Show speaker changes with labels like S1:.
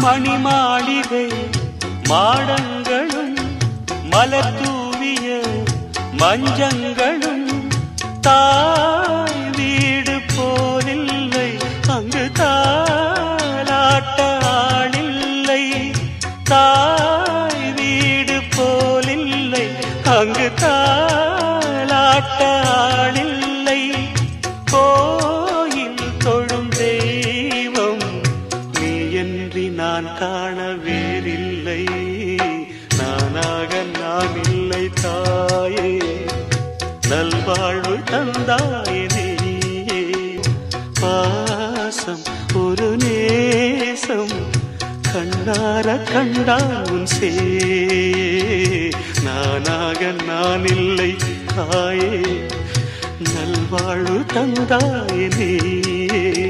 S1: மணிமாளிகை மாடங்களும் மலர் தூவிய மஞ்சங்களும் தாய் வீடு போலில்லை, அங்கு தாலாட்ட ஆளில்லை. தாய் வீடு போலில்லை, அங்கு தாலாட்ட ஆளில்லை. கோயில் தொழும் தெய்வம் நீயன்றி நான் காண வேறில்லை. நானாக நான் இல்லை தாயே, நல்வாழ்வு தந்தாயே நீயே. பாசம் ஒரு நேசம் கண்ணார கண்டான் உன் சே. நானாக நான் இல்லை தாயே, நல்வாழ்வு தந்தாயே நீயே.